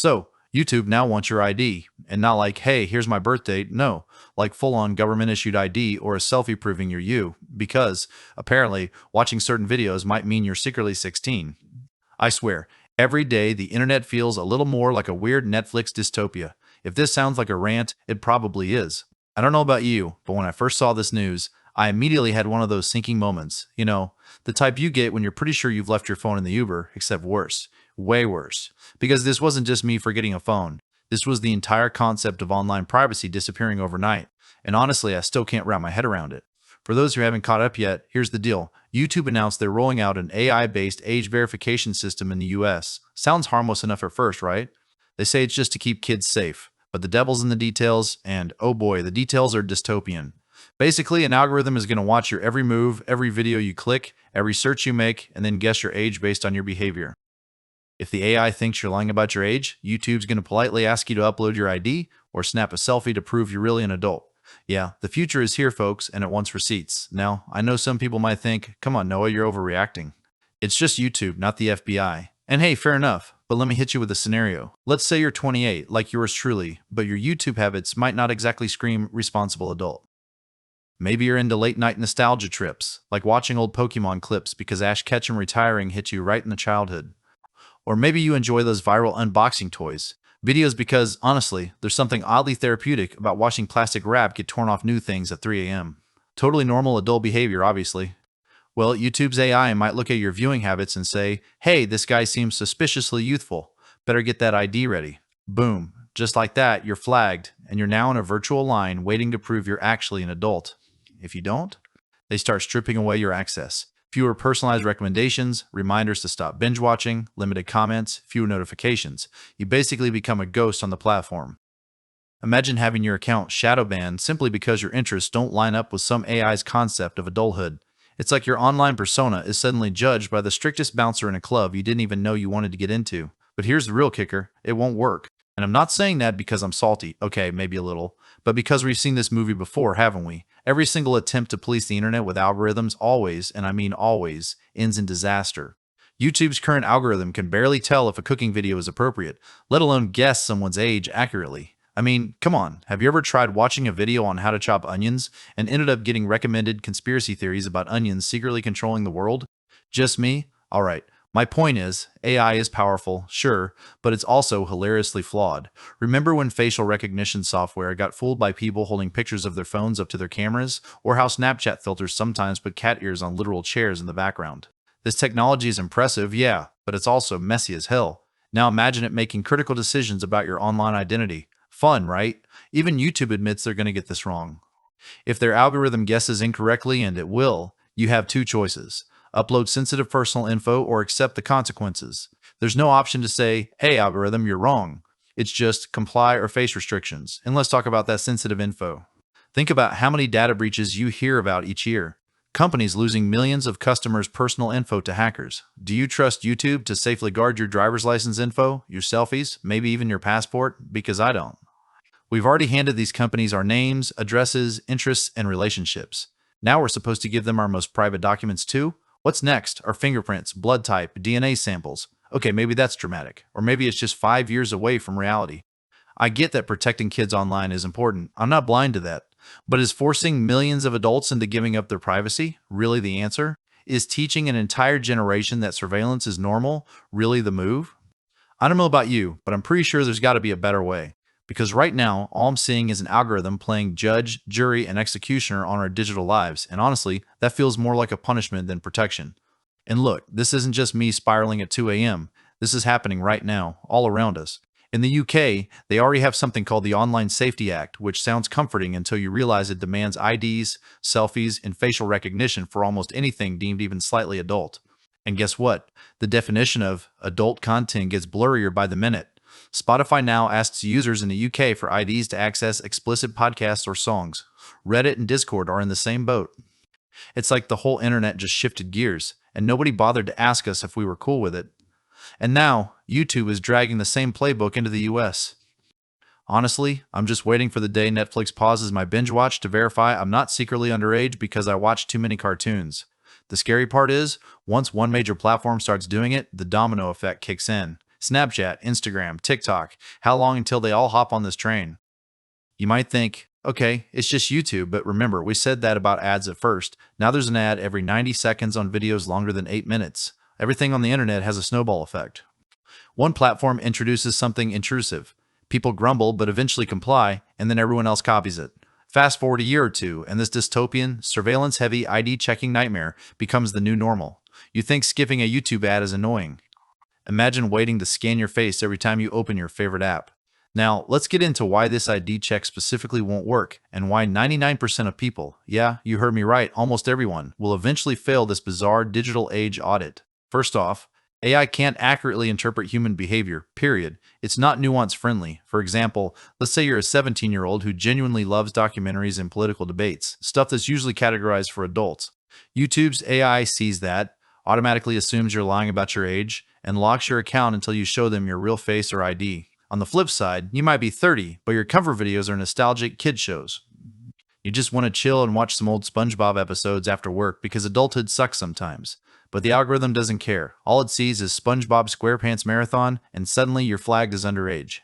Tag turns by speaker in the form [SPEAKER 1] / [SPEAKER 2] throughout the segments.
[SPEAKER 1] So, YouTube now wants your ID, and not like, hey, here's my birth date. No, like full on government issued ID or a selfie proving you're you, because apparently watching certain videos might mean you're secretly 16. I swear, every day the internet feels a little more like a weird Netflix dystopia. If this sounds like a rant, it probably is. I don't know about you, but when I first saw this news, I immediately had one of those sinking moments. You know, the type you get when you're pretty sure you've left your phone in the Uber, except worse. Way worse. Because this wasn't just me forgetting a phone. This was the entire concept of online privacy disappearing overnight. And honestly, I still can't wrap my head around it. For those who haven't caught up yet, here's the deal. YouTube announced they're rolling out an AI-based age verification system in the US. Sounds harmless enough at first, right? They say it's just to keep kids safe. But the devil's in the details, and oh boy, the details are dystopian. Basically, an algorithm is going to watch your every move, every video you click, every search you make, and then guess your age based on your behavior. If the AI thinks you're lying about your age, YouTube's going to politely ask you to upload your ID or snap a selfie to prove you're really an adult. Yeah, the future is here, folks, and it wants receipts. Now, I know some people might think, come on, Noah, you're overreacting. It's just YouTube, not the FBI. And hey, fair enough, but let me hit you with a scenario. Let's say you're 28, like yours truly, but your YouTube habits might not exactly scream responsible adult. Maybe you're into late-night nostalgia trips, like watching old Pokemon clips because Ash Ketchum retiring hit you right in the childhood. Or maybe you enjoy those viral unboxing toys videos because, honestly, there's something oddly therapeutic about watching plastic wrap get torn off new things at 3 a.m. Totally normal adult behavior, obviously. Well, YouTube's AI might look at your viewing habits and say, hey, this guy seems suspiciously youthful. Better get that ID ready. Boom. Just like that, you're flagged, and you're now in a virtual line waiting to prove you're actually an adult. If you don't, they start stripping away your access. Fewer personalized recommendations, reminders to stop binge watching, limited comments, fewer notifications. You basically become a ghost on the platform. Imagine having your account shadow banned simply because your interests don't line up with some AI's concept of adulthood. It's like your online persona is suddenly judged by the strictest bouncer in a club you didn't even know you wanted to get into. But here's the real kicker, it won't work. And I'm not saying that because I'm salty, okay, maybe a little, but because we've seen this movie before, haven't we? Every single attempt to police the internet with algorithms always, and I mean always, ends in disaster. YouTube's current algorithm can barely tell if a cooking video is appropriate, let alone guess someone's age accurately. I mean, come on, have you ever tried watching a video on how to chop onions and ended up getting recommended conspiracy theories about onions secretly controlling the world? Just me? Alright. My point is, AI is powerful, sure, but it's also hilariously flawed. Remember when facial recognition software got fooled by people holding pictures of their phones up to their cameras? Or how Snapchat filters sometimes put cat ears on literal chairs in the background? This technology is impressive, yeah, but it's also messy as hell. Now imagine it making critical decisions about your online identity. Fun, right? Even YouTube admits they're going to get this wrong. If their algorithm guesses incorrectly, and it will, you have two choices. Upload sensitive personal info or accept the consequences. There's no option to say, hey algorithm, you're wrong. It's just comply or face restrictions. And let's talk about that sensitive info. Think about how many data breaches you hear about each year. Companies losing millions of customers' personal info to hackers. Do you trust YouTube to safely guard your driver's license info, your selfies, maybe even your passport? Because I don't. We've already handed these companies our names, addresses, interests, and relationships. Now we're supposed to give them our most private documents too? What's next? Our fingerprints, blood type, DNA samples. Okay, maybe that's dramatic. Or maybe it's just 5 years away from reality. I get that protecting kids online is important. I'm not blind to that. But is forcing millions of adults into giving up their privacy really the answer? Is teaching an entire generation that surveillance is normal really the move? I don't know about you, but I'm pretty sure there's got to be a better way. Because right now, all I'm seeing is an algorithm playing judge, jury, and executioner on our digital lives, and honestly, that feels more like a punishment than protection. And look, this isn't just me spiraling at 2 a.m. This is happening right now, all around us. In the UK, they already have something called the Online Safety Act, which sounds comforting until you realize it demands IDs, selfies, and facial recognition for almost anything deemed even slightly adult. And guess what? The definition of adult content gets blurrier by the minute. Spotify now asks users in the UK for IDs to access explicit podcasts or songs. Reddit and Discord are in the same boat. It's like the whole internet just shifted gears, and nobody bothered to ask us if we were cool with it. And now, YouTube is dragging the same playbook into the US. Honestly, I'm just waiting for the day Netflix pauses my binge watch to verify I'm not secretly underage because I watch too many cartoons. The scary part is, once one major platform starts doing it, the domino effect kicks in. Snapchat, Instagram, TikTok. How long until they all hop on this train? You might think, okay, it's just YouTube, but remember, we said that about ads at first. Now there's an ad every 90 seconds on videos longer than 8 minutes. Everything on the internet has a snowball effect. One platform introduces something intrusive. People grumble, but eventually comply, and then everyone else copies it. Fast forward a year or two, and this dystopian, surveillance heavy ID checking nightmare becomes the new normal. You think skipping a YouTube ad is annoying. Imagine waiting to scan your face every time you open your favorite app. Now, let's get into why this ID check specifically won't work, and why 99% of people, yeah, you heard me right, almost everyone, will eventually fail this bizarre digital age audit. First off, AI can't accurately interpret human behavior, period. It's not nuance friendly. For example, let's say you're a 17-year-old who genuinely loves documentaries and political debates, stuff that's usually categorized for adults. YouTube's AI sees that, automatically assumes you're lying about your age, and locks your account until you show them your real face or ID. On the flip side, you might be 30, but your cover videos are nostalgic kid shows. You just want to chill and watch some old SpongeBob episodes after work because adulthood sucks sometimes. But the algorithm doesn't care. All it sees is SpongeBob SquarePants Marathon, and suddenly you're flagged as underage.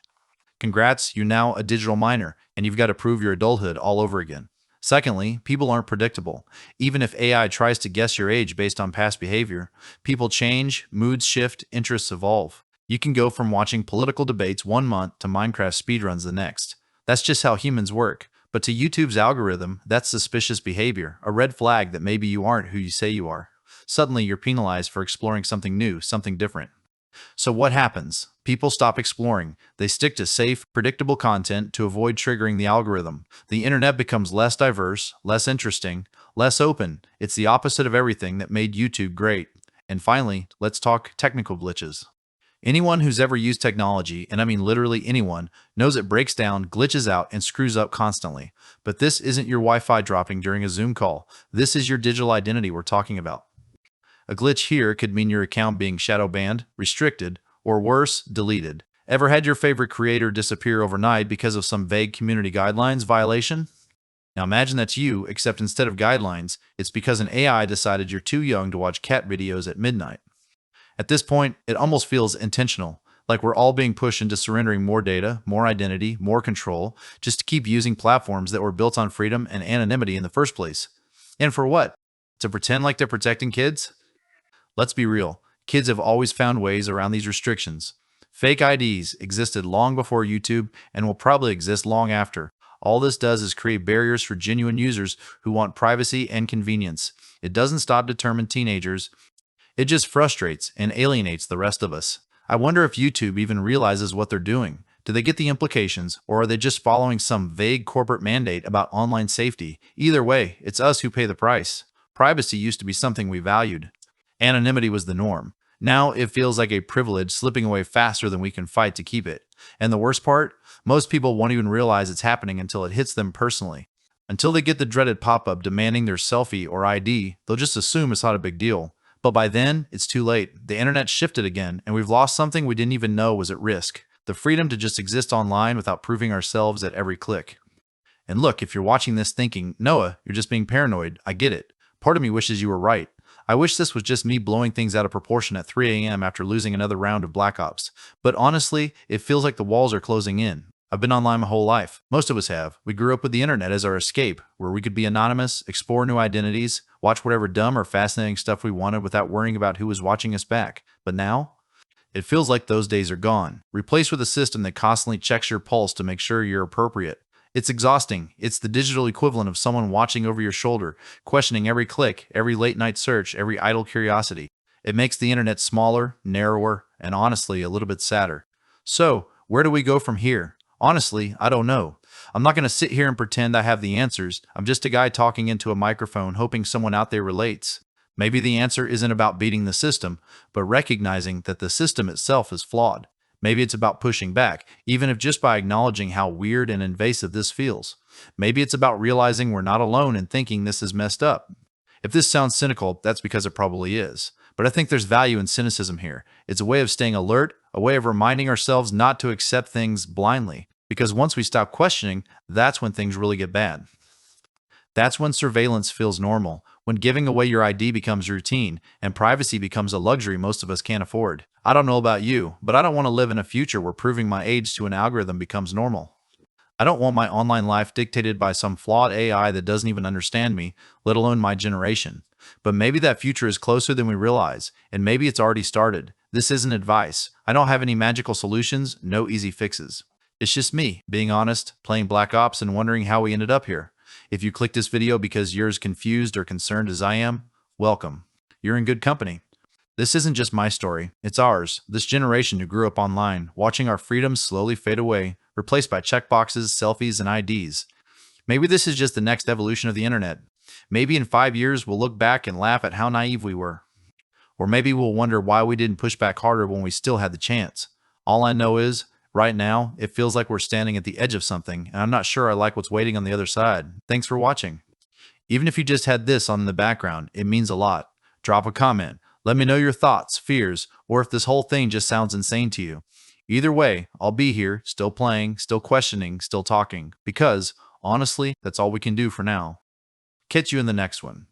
[SPEAKER 1] Congrats, you're now a digital minor, and you've got to prove your adulthood all over again. Secondly, people aren't predictable. Even if AI tries to guess your age based on past behavior, people change, moods shift, interests evolve. You can go from watching political debates 1 month to Minecraft speedruns the next. That's just how humans work. But to YouTube's algorithm, that's suspicious behavior, a red flag that maybe you aren't who you say you are. Suddenly, you're penalized for exploring something new, something different. So what happens? People stop exploring. They stick to safe, predictable content to avoid triggering the algorithm. The internet becomes less diverse, less interesting, less open. It's the opposite of everything that made YouTube great. And finally, let's talk technical glitches. Anyone who's ever used technology, and I mean literally anyone, knows it breaks down, glitches out, and screws up constantly. But this isn't your Wi-Fi dropping during a Zoom call. This is your digital identity we're talking about. A glitch here could mean your account being shadow banned, restricted, or worse, deleted. Ever had your favorite creator disappear overnight because of some vague community guidelines violation? Now imagine that's you, except instead of guidelines, it's because an AI decided you're too young to watch cat videos at midnight. At this point, it almost feels intentional, like we're all being pushed into surrendering more data, more identity, more control, just to keep using platforms that were built on freedom and anonymity in the first place. And for what? To pretend like they're protecting kids? Let's be real, kids have always found ways around these restrictions. Fake IDs existed long before YouTube and will probably exist long after. All this does is create barriers for genuine users who want privacy and convenience. It doesn't stop determined teenagers. It just frustrates and alienates the rest of us. I wonder if YouTube even realizes what they're doing. Do they get the implications, or are they just following some vague corporate mandate about online safety? Either way, it's us who pay the price. Privacy used to be something we valued. Anonymity was the norm. Now it feels like a privilege slipping away faster than we can fight to keep it. And the worst part? Most people won't even realize it's happening until it hits them personally. Until they get the dreaded pop-up demanding their selfie or ID, they'll just assume it's not a big deal. But by then, it's too late. The internet shifted again, and we've lost something we didn't even know was at risk. The freedom to just exist online without proving ourselves at every click. And look, if you're watching this thinking, Noah, you're just being paranoid, I get it. Part of me wishes you were right. I wish this was just me blowing things out of proportion at 3 a.m. after losing another round of Black Ops. But honestly, it feels like the walls are closing in. I've been online my whole life. Most of us have. We grew up with the internet as our escape, where we could be anonymous, explore new identities, watch whatever dumb or fascinating stuff we wanted without worrying about who was watching us back. But now, it feels like those days are gone, replaced with a system that constantly checks your pulse to make sure you're appropriate. It's exhausting. It's the digital equivalent of someone watching over your shoulder, questioning every click, every late-night search, every idle curiosity. It makes the internet smaller, narrower, and honestly, a little bit sadder. So, where do we go from here? Honestly, I don't know. I'm not going to sit here and pretend I have the answers. I'm just a guy talking into a microphone hoping someone out there relates. Maybe the answer isn't about beating the system, but recognizing that the system itself is flawed. Maybe it's about pushing back, even if just by acknowledging how weird and invasive this feels. Maybe it's about realizing we're not alone in thinking this is messed up. If this sounds cynical, that's because it probably is. But I think there's value in cynicism here. It's a way of staying alert, a way of reminding ourselves not to accept things blindly. Because once we stop questioning, that's when things really get bad. That's when surveillance feels normal, when giving away your ID becomes routine, and privacy becomes a luxury most of us can't afford. I don't know about you, but I don't want to live in a future where proving my age to an algorithm becomes normal. I don't want my online life dictated by some flawed AI that doesn't even understand me, let alone my generation. But maybe that future is closer than we realize, and maybe it's already started. This isn't advice. I don't have any magical solutions, no easy fixes. It's just me, being honest, playing Black Ops, and wondering how we ended up here. If you click this video because you're as confused or concerned as I am, welcome. You're in good company. This isn't just my story, it's ours, this generation who grew up online, watching our freedoms slowly fade away, replaced by checkboxes, selfies, and IDs. Maybe this is just the next evolution of the internet. Maybe in 5 years we'll look back and laugh at how naive we were. Or maybe we'll wonder why we didn't push back harder when we still had the chance. All I know is, right now, it feels like we're standing at the edge of something, and I'm not sure I like what's waiting on the other side. Thanks for watching. Even if you just had this on in the background, it means a lot. Drop a comment. Let me know your thoughts, fears, or if this whole thing just sounds insane to you. Either way, I'll be here, still playing, still questioning, still talking, because, honestly, that's all we can do for now. Catch you in the next one.